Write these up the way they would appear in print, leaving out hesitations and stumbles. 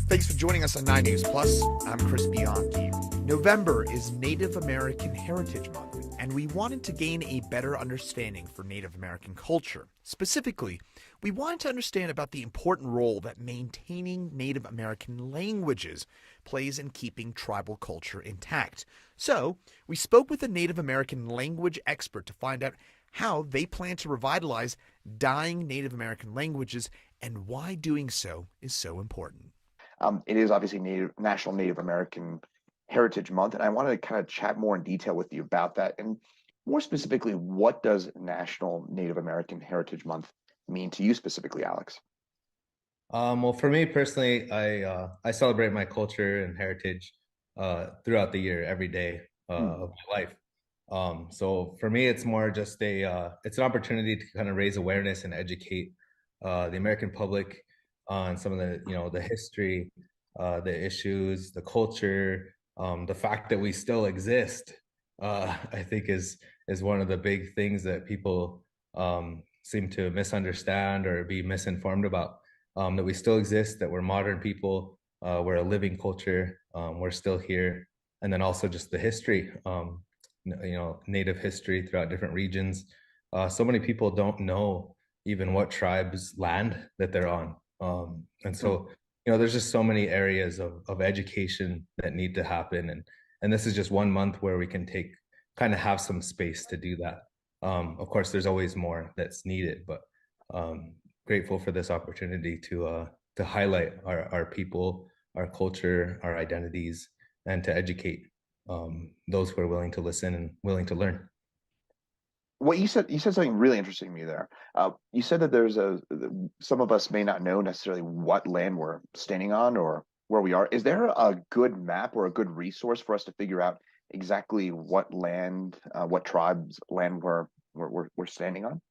Thanks for joining us on 9 News Plus. I'm Chris Bianchi. November is Native American Heritage Month, and we wanted to gain a better understanding for Native American culture. Specifically, we wanted to understand about the important role that maintaining Native American languages plays in keeping tribal culture intact. So, we spoke with a Native American language expert to find out how they plan to revitalize dying Native American languages and why doing so is so important. It is obviously National Native American Heritage Month, and I wanted to kind of chat more in detail with you about that. And more specifically, what does National Native American Heritage Month mean to you specifically, Alex? Well, for me personally, I celebrate my culture and heritage throughout the year, every day Hmm. of my life. So for me, it's more just a it's an opportunity to kind of raise awareness and educate the American public on some of the the history, the issues, the culture, the fact that we still exist. I think is one of the big things that people seem to misunderstand or be misinformed about, that we still exist, that we're modern people, we're a living culture, we're still here, and then also just the history, native history throughout different regions. So many people don't know even what tribe's land that they're on, and Hmm. so there's just so many areas of education that need to happen, and this is just one month where we can take kind of have some space to do that. Of course, there's always more that's needed, but grateful for this opportunity to highlight our people, our culture, our identities, and to educate those who are willing to listen and willing to learn. What you said something really interesting to me there. You said that some of us may not know necessarily what land we're standing on or where we are. Is there a good map or a good resource for us to figure out exactly what land, what tribe's land we're standing on?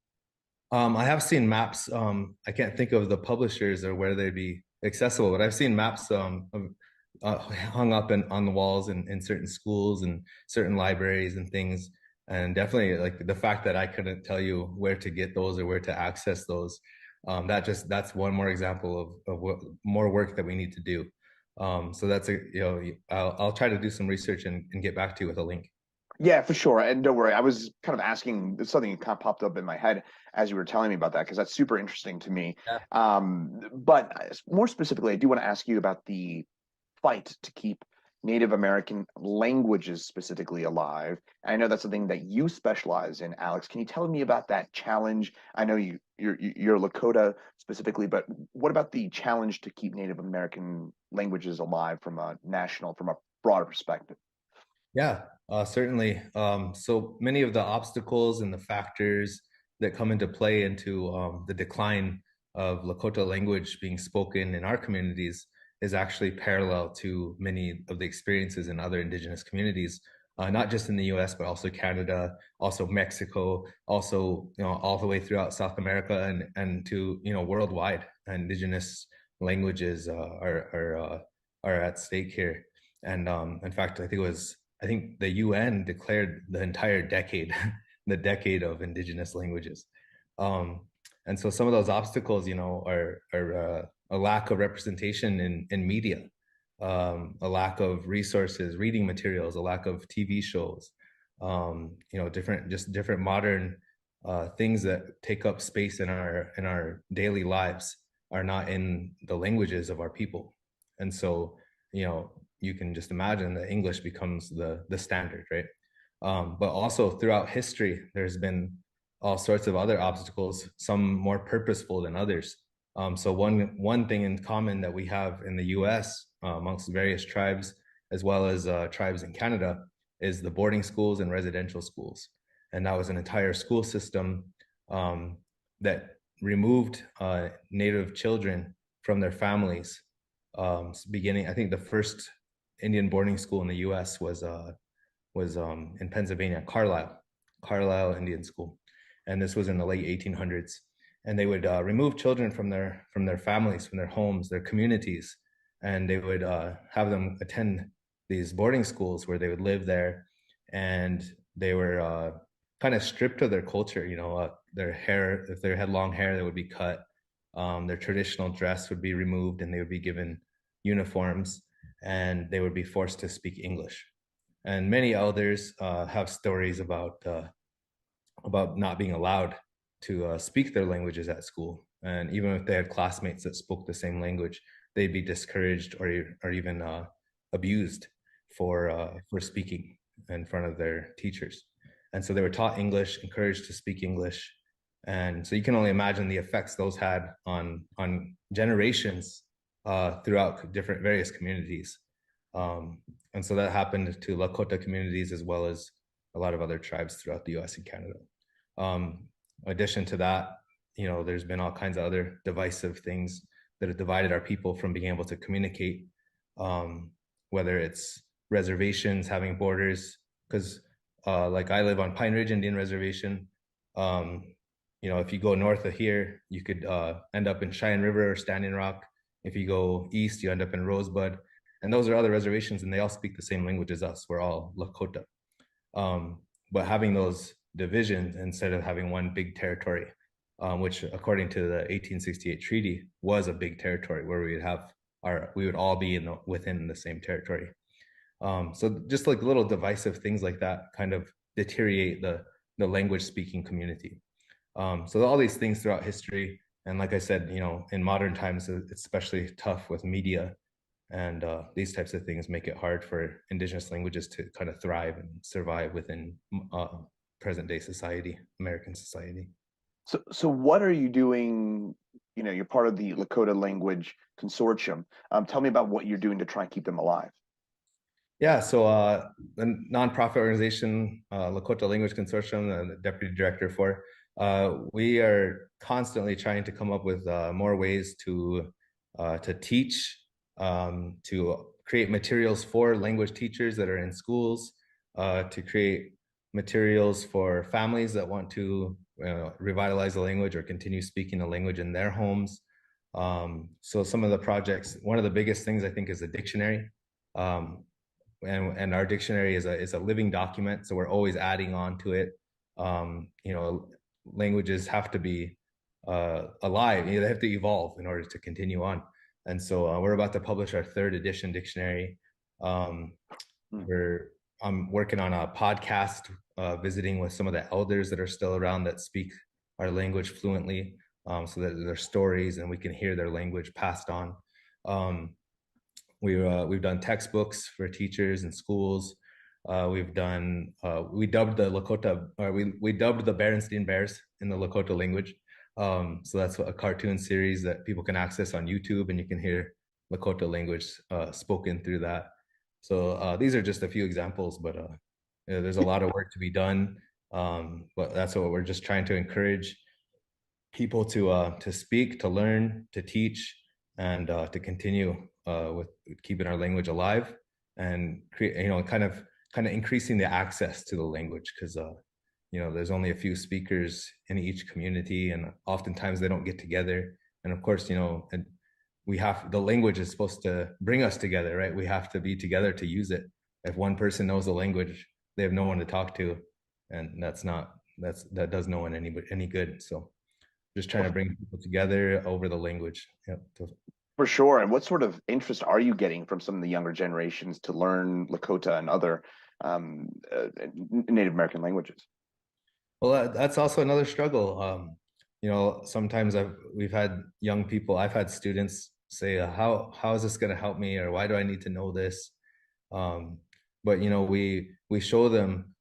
I have seen maps. I can't think of the publishers or where they'd be accessible, but I've seen maps hung up on the walls in certain schools and certain libraries and things. And definitely, like the fact that I couldn't tell you where to get those or where to access those, that's one more example of what more work that we need to do. So that's I'll try to do some research and get back to you with a link. Yeah, for sure. And don't worry, I was kind of asking something that kind of popped up in my head as you were telling me about that because that's super interesting to me. Yeah. But more specifically, I do want to ask you about the fight to keep Native American languages specifically alive. I know that's something that you specialize in, Alex. Can you tell me about that challenge? I know you're Lakota specifically, but what about the challenge to keep Native American languages alive from a broader perspective? Yeah, certainly. So many of the obstacles and the factors that come into play into the decline of Lakota language being spoken in our communities is actually parallel to many of the experiences in other indigenous communities, not just in the U.S. but also Canada, also Mexico, also all the way throughout South America and to worldwide. Indigenous languages are at stake here, and in fact, I think the UN declared the entire decade the decade of indigenous languages. Um, and so some of those obstacles, are a lack of representation in media, a lack of resources, reading materials, a lack of TV shows, different modern things that take up space in our daily lives are not in the languages of our people. And so, you can just imagine that English becomes the standard, right? But also throughout history, there's been all sorts of other obstacles, some more purposeful than others. So one thing in common that we have in the U.S. Amongst various tribes, as well as tribes in Canada, is the boarding schools and residential schools, and that was an entire school system that removed Native children from their families. Beginning, I think the first Indian boarding school in the U.S. was in Pennsylvania, Carlisle Indian School, and this was in the late 1800s. And they would remove children from their families, from their homes, their communities, and they would have them attend these boarding schools where they would live there, and they were kind of stripped of their culture. Their hair, if they had long hair, that would be cut. Their traditional dress would be removed, and they would be given uniforms, and they would be forced to speak English. And many elders have stories about not being allowed to speak their languages at school. And even if they had classmates that spoke the same language, they'd be discouraged or even abused for speaking in front of their teachers. And so they were taught English, encouraged to speak English. And so you can only imagine the effects those had on generations throughout different various communities. And so that happened to Lakota communities as well as a lot of other tribes throughout the US and Canada. In addition to that, there's been all kinds of other divisive things that have divided our people from being able to communicate, whether it's reservations, having borders, because like I live on Pine Ridge Indian Reservation. If you go north of here, you could end up in Cheyenne River or Standing Rock. If you go east, you end up in Rosebud. And those are other reservations, and they all speak the same language as us. We're all Lakota. But having those divisions instead of having one big territory, which according to the 1868 treaty was a big territory where we would all be within the same territory. So just like little divisive things like that kind of deteriorate the language speaking community. So all these things throughout history, and like I said, in modern times, it's especially tough with media, and these types of things make it hard for Indigenous languages to kind of thrive and survive within present day society, American society. So what are you doing? You're part of the Lakota Language Consortium. Tell me about what you're doing to try and keep them alive. Yeah, so the nonprofit organization, Lakota Language Consortium, the deputy director for, we are constantly trying to come up with more ways to teach, to create materials for language teachers that are in schools, to create materials for families that want to revitalize the language or continue speaking the language in their homes. So some of the projects, one of the biggest things I think is a dictionary. And our dictionary is a living document, so we're always adding on to it. Languages have to be alive. They have to evolve in order to continue on. And so we're about to publish our 3rd edition dictionary. I'm working on a podcast, visiting with some of the elders that are still around that speak our language fluently, so that their stories and we can hear their language passed on. We've done textbooks for teachers and schools. We dubbed the Lakota, or we dubbed the Berenstain Bears in the Lakota language. So that's a cartoon series that people can access on YouTube, and you can hear Lakota language spoken through that. So these are just a few examples, but there's a lot of work to be done. But that's what we're just trying to encourage people to speak, to learn, to teach, and to continue with keeping our language alive and create, kind of increasing the access to the language, because there's only a few speakers in each community, and oftentimes they don't get together. And of course, and the language is supposed to bring us together, right? We have to be together to use it. If one person knows the language, they have no one to talk to, and that does no one any good. So just trying to bring people together over the language. Yep. For sure. And what sort of interest are you getting from some of the younger generations to learn Lakota and other Native American languages? Well, that's also another struggle. Sometimes we've had young people, I've had students say, how is this going to help me, or why do I need to know this? But we show them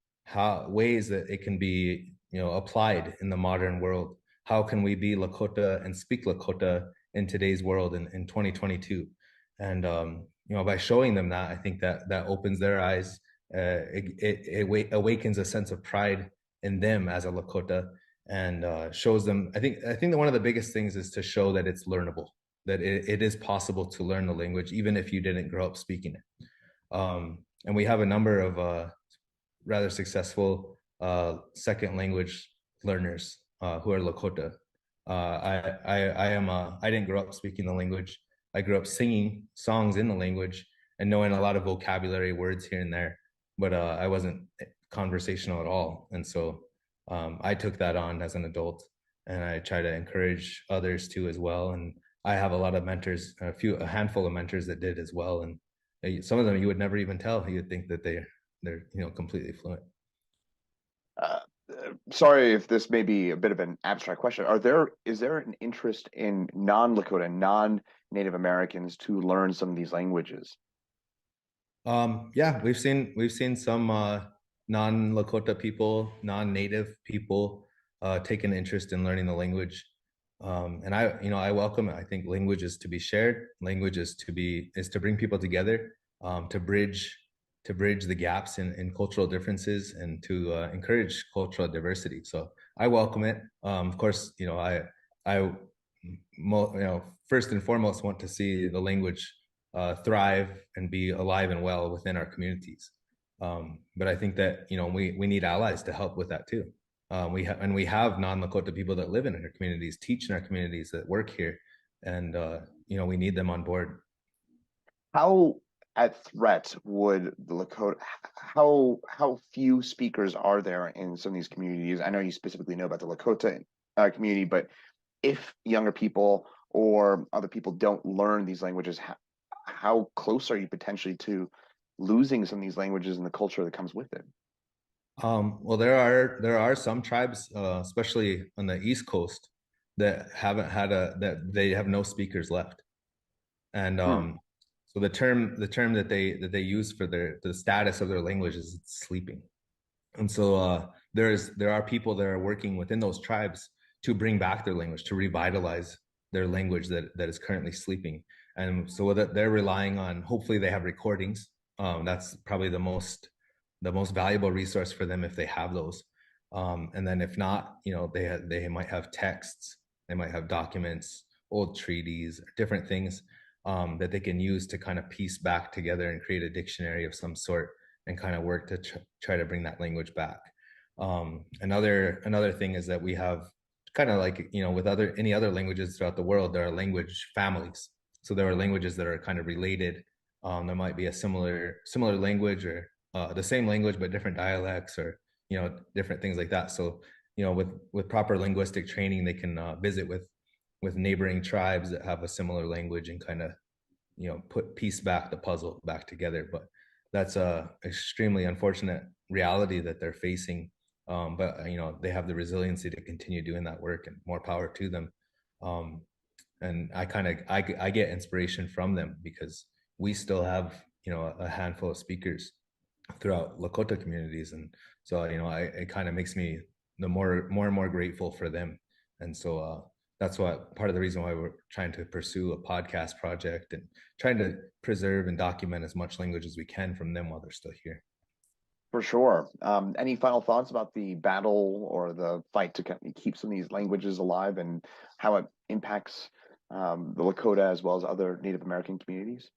ways that it can be applied in the modern world. How can we be Lakota and speak Lakota in today's world in 2022? And by showing them that, I think that opens their eyes. It awakens a sense of pride in them as a Lakota, and shows them. I think that one of the biggest things is to show that it's learnable, that it is possible to learn the language even if you didn't grow up speaking it. And we have a number of rather successful second language learners who are Lakota. I didn't grow up speaking the language. I grew up singing songs in the language and knowing a lot of vocabulary words here and there, but I wasn't conversational at all. And so I took that on as an adult, and I try to encourage others to as well. And I have a lot of mentors, a handful of mentors that did as well, and some of them you would never even tell. You would think that they're completely fluent. Uh, Sorry if this may be a bit of an abstract question. Is there an interest in non-Lakota, non-Native Americans to learn some of these languages? Yeah, we've seen some non-Lakota people, non-native people take an interest in learning the language. And I welcome it. I think language is to be shared. Language is to bring people together, to bridge the gaps in cultural differences and to encourage cultural diversity. So I welcome it. Of course, I first and foremost want to see the language thrive and be alive and well within our communities. But I think that we need allies to help with that too. We have non-Lakota people that live in our communities, teach in our communities, that work here, and we need them on board. How at threat would the Lakota? How few speakers are there in some of these communities? I know you specifically know about the Lakota community, but if younger people or other people don't learn these languages, how close are you potentially to losing some of these languages and the culture that comes with it? Well, there are some tribes, especially on the East Coast, that haven't had that they have no speakers left, and Hmm. so the term that they use for the status of their language is sleeping. And so there are people that are working within those tribes to bring back their language, to revitalize their language that is currently sleeping. And so that they're relying on, hopefully they have recordings. That's probably the most valuable resource for them if they have those. And then if not, they might have texts, they might have documents, old treaties, different things that they can use to kind of piece back together and create a dictionary of some sort and kind of work to try to bring that language back. Another thing is that we have kind of like with any other languages throughout the world, there are language families. So there are languages that are kind of related. There might be a similar language or the same language but different dialects or different things like that. So with proper linguistic training, they can visit with neighboring tribes that have a similar language and kind of piece back the puzzle back together. But that's a extremely unfortunate reality that they're facing. But they have the resiliency to continue doing that work, and more power to them. um, and I get inspiration from them because we still have a handful of speakers throughout Lakota communities, and so it kind of makes me the more and more grateful for them. And so that's what part of the reason why we're trying to pursue a podcast project and trying to preserve and document as much language as we can from them while they're still here. For sure. Any final thoughts about the battle or the fight to keep some of these languages alive and how it impacts the Lakota as well as other Native American communities?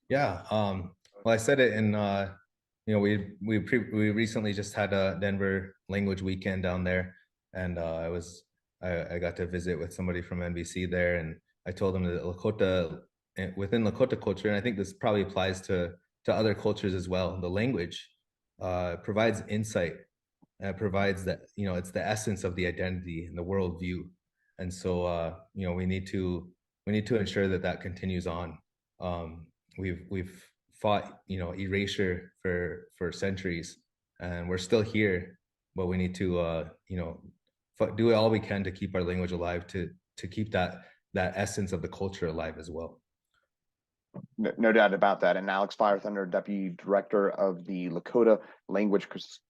Yeah. Well, I said it in we recently just had a Denver language weekend down there, and I got to visit with somebody from NBC there, and I told them that Lakota, within Lakota culture, and I think this probably applies to other cultures as well. The language provides insight, provides that it's the essence of the identity and the worldview, and so we need to ensure that continues on. We've fought erasure for centuries, and we're still here, but we need to do all we can to keep our language alive, to keep that essence of the culture alive as well. No doubt about that. And Alex FireThunder, Deputy Director of the Lakota Language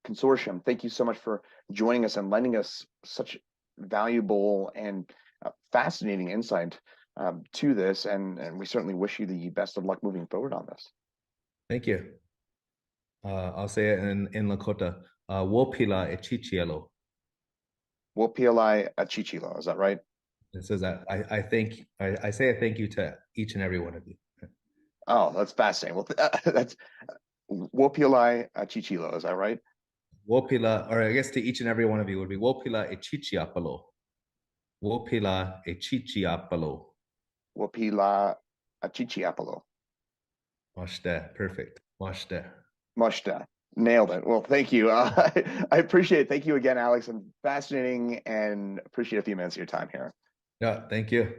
Consortium, thank you so much for joining us and lending us such valuable and fascinating insight to this. And we certainly wish you the best of luck moving forward on this. Thank you. I'll say it in Lakota. Wopila echichielo. Wopilai Achichilo, is that right? It says that I say a thank you to each and every one of you. Oh, that's fascinating. Well, that's Wopilai Achichilo, is that right? Wopila, or I guess to each and every one of you would be Wopila echichiapalo. Wopila echichiapalo. Wopila Achichiapalo. Moshte, perfect. Moshte. Mushta. Nailed it. Well, thank you. I appreciate it. Thank you again, Alex. And fascinating, and appreciate a few minutes of your time here. Yeah, thank you.